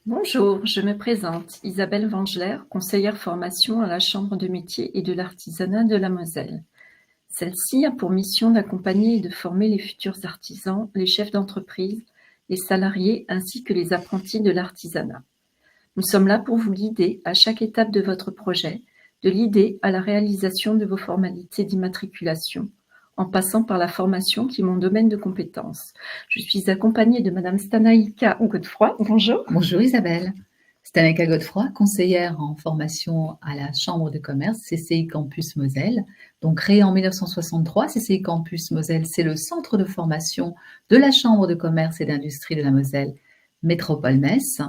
Bonjour, je me présente, Isabelle Vangeler, conseillère formation à la Chambre de métiers et de l'artisanat de la Moselle. Celle-ci a pour mission d'accompagner et de former les futurs artisans, les chefs d'entreprise, les salariés ainsi que les apprentis de l'artisanat. Nous sommes là pour vous guider à chaque étape de votre projet, de l'idée à la réalisation de vos formalités d'immatriculation, en passant par la formation qui est mon domaine de compétences. Je suis accompagnée de Madame Stanaïka Godefroy. Bonjour. Bonjour Isabelle. Stanaïka Godefroy, conseillère en formation à la Chambre de commerce CCI Campus Moselle. Donc créée en 1963, CCI Campus Moselle, c'est le centre de formation de la Chambre de commerce et d'industrie de la Moselle, Métropole-Metz.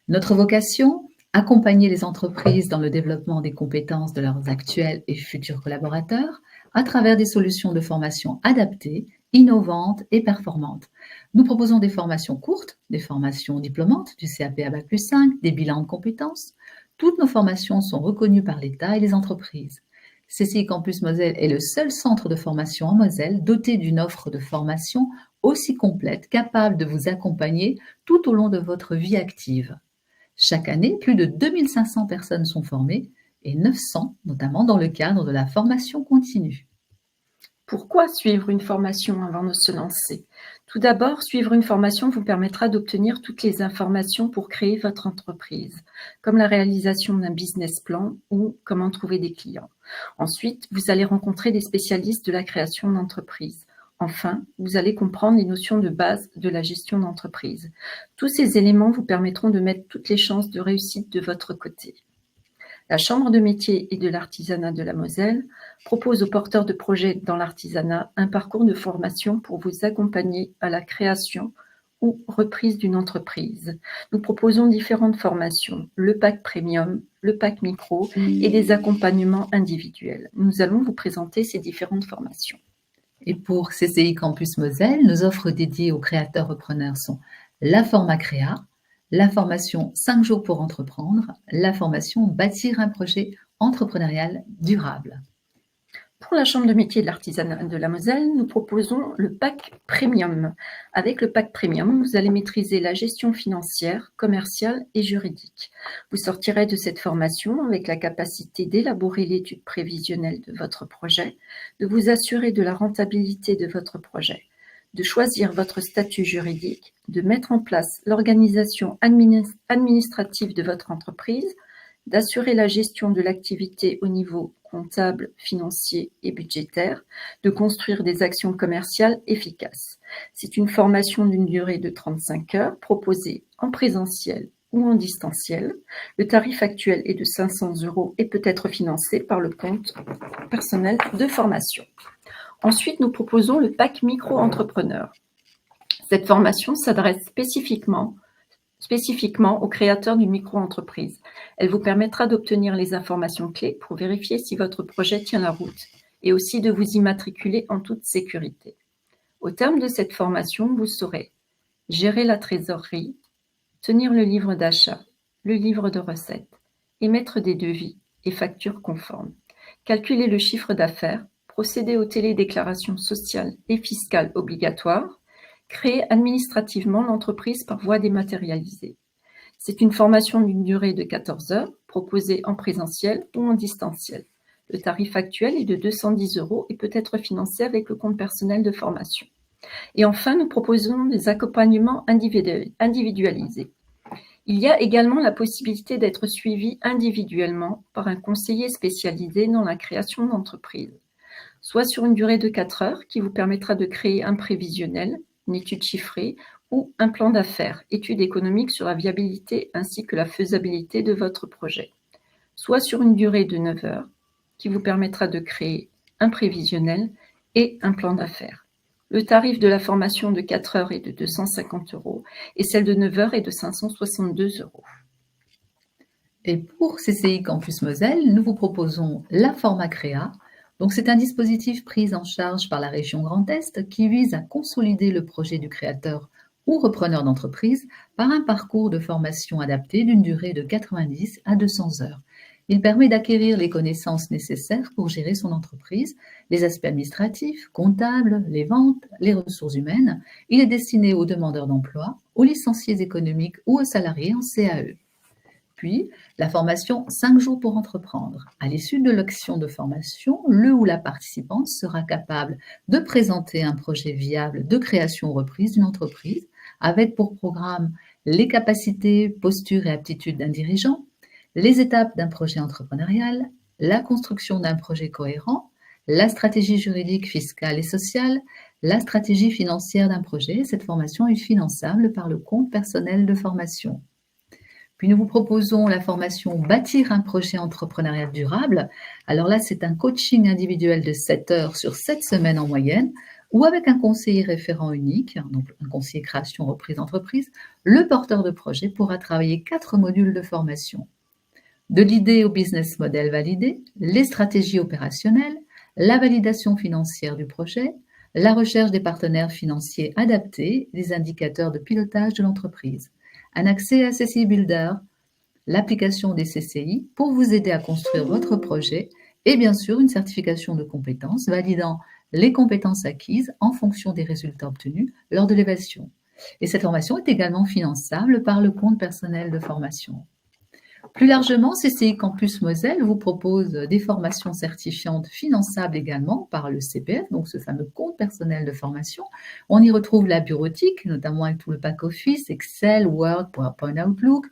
Notre vocation, accompagner les entreprises dans le développement des compétences de leurs actuels et futurs collaborateurs à travers des solutions de formation adaptées, innovantes et performantes. Nous proposons des formations courtes, des formations diplômantes, du CAP à Bac+5, des bilans de compétences. Toutes nos formations sont reconnues par l'État et les entreprises. CCI Campus Moselle est le seul centre de formation en Moselle doté d'une offre de formation aussi complète, capable de vous accompagner tout au long de votre vie active. Chaque année, plus de 2500 personnes sont formées et 900 notamment dans le cadre de la formation continue. Pourquoi suivre une formation avant de se lancer? Tout d'abord, suivre une formation vous permettra d'obtenir toutes les informations pour créer votre entreprise, comme la réalisation d'un business plan ou comment trouver des clients. Ensuite, vous allez rencontrer des spécialistes de la création d'entreprise. Enfin, vous allez comprendre les notions de base de la gestion d'entreprise. Tous ces éléments vous permettront de mettre toutes les chances de réussite de votre côté. La Chambre de métiers et de l'artisanat de la Moselle propose aux porteurs de projets dans l'artisanat un parcours de formation pour vous accompagner à la création ou reprise d'une entreprise. Nous proposons différentes formations, le pack premium, le pack micro et des accompagnements individuels. Nous allons vous présenter ces différentes formations. Et pour CCI Campus Moselle, nos offres dédiées aux créateurs repreneurs sont la Forma Créa, la formation 5 jours pour entreprendre, la formation Bâtir un projet entrepreneurial durable. Pour la Chambre de métiers de l'artisanat de la Moselle, nous proposons le pack Premium. Avec le pack Premium, vous allez maîtriser la gestion financière, commerciale et juridique. Vous sortirez de cette formation avec la capacité d'élaborer l'étude prévisionnelle de votre projet, de vous assurer de la rentabilité de votre projet, de choisir votre statut juridique, de mettre en place l'organisation administrative de votre entreprise, d'assurer la gestion de l'activité au niveau comptable, financier et budgétaire, de construire des actions commerciales efficaces. C'est une formation d'une durée de 35 heures proposée en présentiel ou en distanciel. Le tarif actuel est de 500 € et peut être financé par le compte personnel de formation. Ensuite, nous proposons le pack micro-entrepreneur. Cette formation s'adresse spécifiquement aux créateurs d'une micro-entreprise. Elle vous permettra d'obtenir les informations clés pour vérifier si votre projet tient la route et aussi de vous immatriculer en toute sécurité. Au terme de cette formation, vous saurez gérer la trésorerie, tenir le livre d'achat, le livre de recettes, émettre des devis et factures conformes, calculer le chiffre d'affaires, procéder aux télédéclarations sociales et fiscales obligatoires, créer administrativement l'entreprise par voie dématérialisée. C'est une formation d'une durée de 14 heures, proposée en présentiel ou en distanciel. Le tarif actuel est de 210 € et peut être financé avec le compte personnel de formation. Et enfin, nous proposons des accompagnements individualisés. Il y a également la possibilité d'être suivi individuellement par un conseiller spécialisé dans la création d'entreprise, soit sur une durée de 4 heures qui vous permettra de créer un prévisionnel, une étude chiffrée ou un plan d'affaires, étude économique sur la viabilité ainsi que la faisabilité de votre projet, soit sur une durée de 9 heures qui vous permettra de créer un prévisionnel et un plan d'affaires. Le tarif de la formation de 4 heures est de 250 € et celle de 9 heures est de 562 €. Et pour CCI Campus Moselle, nous vous proposons la Forma Créa. Donc c'est un dispositif pris en charge par la région Grand Est qui vise à consolider le projet du créateur ou repreneur d'entreprise par un parcours de formation adapté d'une durée de 90 à 200 heures. Il permet d'acquérir les connaissances nécessaires pour gérer son entreprise, les aspects administratifs, comptables, les ventes, les ressources humaines. Il est destiné aux demandeurs d'emploi, aux licenciés économiques ou aux salariés en CAE. Puis, la formation 5 jours pour entreprendre. À l'issue de l'action de formation, le ou la participante sera capable de présenter un projet viable de création ou reprise d'une entreprise avec pour programme les capacités, postures et aptitudes d'un dirigeant, les étapes d'un projet entrepreneurial, la construction d'un projet cohérent, la stratégie juridique, fiscale et sociale, la stratégie financière d'un projet. Cette formation est finançable par le compte personnel de formation. Puis nous vous proposons la formation Bâtir un projet entrepreneurial durable. Alors là, c'est un coaching individuel de 7 heures sur 7 semaines en moyenne, ou avec un conseiller référent unique, donc un conseiller création reprise d'entreprise. Le porteur de projet pourra travailler 4 modules de formation. De l'idée au business model validé, les stratégies opérationnelles, la validation financière du projet, la recherche des partenaires financiers adaptés, les indicateurs de pilotage de l'entreprise. Un accès à CCI Builder, l'application des CCI pour vous aider à construire votre projet et bien sûr une certification de compétences validant les compétences acquises en fonction des résultats obtenus lors de l'évaluation. Et cette formation est également finançable par le compte personnel de formation. Plus largement, CCI Campus Moselle vous propose des formations certifiantes finançables également par le CPF, donc ce fameux compte personnel de formation. On y retrouve la bureautique, notamment avec tout le pack Office, Excel, Word, PowerPoint, Outlook.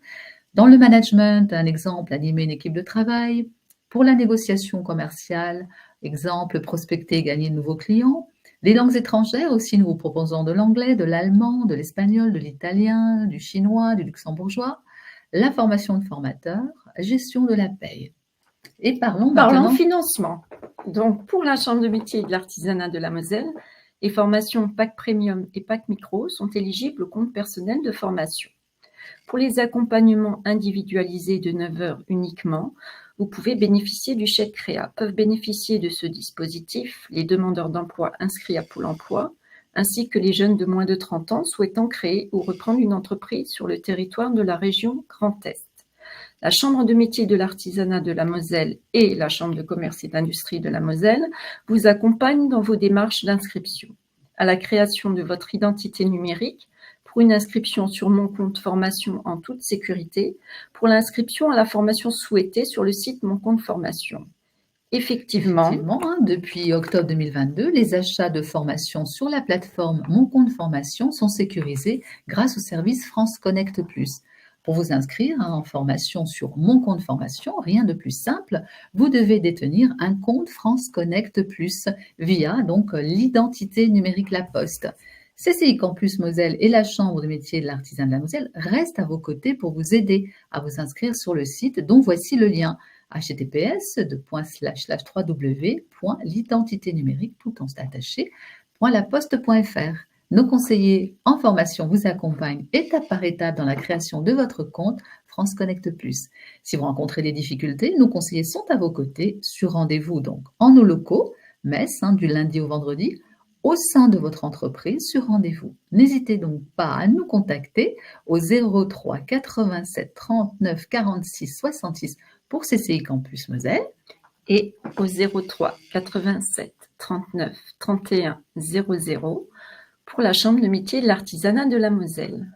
Dans le management, un exemple, animer une équipe de travail. Pour la négociation commerciale, exemple, prospecter et gagner de nouveaux clients. Les langues étrangères aussi, nous vous proposons de l'anglais, de l'allemand, de l'espagnol, de l'italien, du chinois, du luxembourgeois. La formation de formateur, gestion de la paye. Et parlons maintenant financement. Donc, pour la Chambre de métier et de l'artisanat de la Moselle, les formations PAC Premium et PAC Micro sont éligibles au compte personnel de formation. Pour les accompagnements individualisés de 9 heures uniquement, vous pouvez bénéficier du chèque créa. Peuvent bénéficier de ce dispositif les demandeurs d'emploi inscrits à Pôle emploi, ainsi que les jeunes de moins de 30 ans souhaitant créer ou reprendre une entreprise sur le territoire de la région Grand Est. La Chambre de métier de l'artisanat de la Moselle et la Chambre de commerce et d'industrie de la Moselle vous accompagnent dans vos démarches d'inscription. À la création de votre identité numérique, pour une inscription sur Mon compte formation en toute sécurité, pour l'inscription à la formation souhaitée sur le site Mon compte formation. Effectivement, depuis octobre 2022, les achats de formation sur la plateforme Mon compte formation sont sécurisés grâce au service France Connect Plus. Pour vous inscrire en formation sur Mon compte formation, rien de plus simple, vous devez détenir un compte France Connect Plus via donc l'identité numérique La Poste. CCI Campus Moselle et la Chambre de métier de l'artisanat de la Moselle restent à vos côtés pour vous aider à vous inscrire sur le site dont voici le lien https://www.l'identiténumérique .laposte.fr. Nos conseillers en formation vous accompagnent étape par étape dans la création de votre compte France Connect Plus. Si vous rencontrez des difficultés, nos conseillers sont à vos côtés sur rendez-vous donc en nos locaux, Metz, du lundi au vendredi, au sein de votre entreprise sur rendez-vous. N'hésitez donc pas à nous contacter au 03 87 39 46 66 pour CCI Campus Moselle et au 03 87 39 31 00 pour la Chambre de métier de l'artisanat de la Moselle.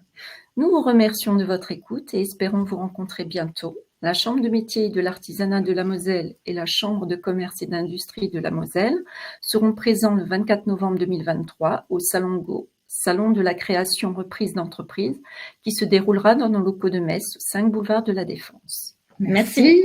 Nous vous remercions de votre écoute et espérons vous rencontrer bientôt. La Chambre de métier de l'artisanat de la Moselle et la Chambre de commerce et d'industrie de la Moselle seront présents le 24 novembre 2023 au Salon Go, Salon de la création reprise d'entreprise, qui se déroulera dans nos locaux de Metz, 5 boulevard de la Défense. Merci.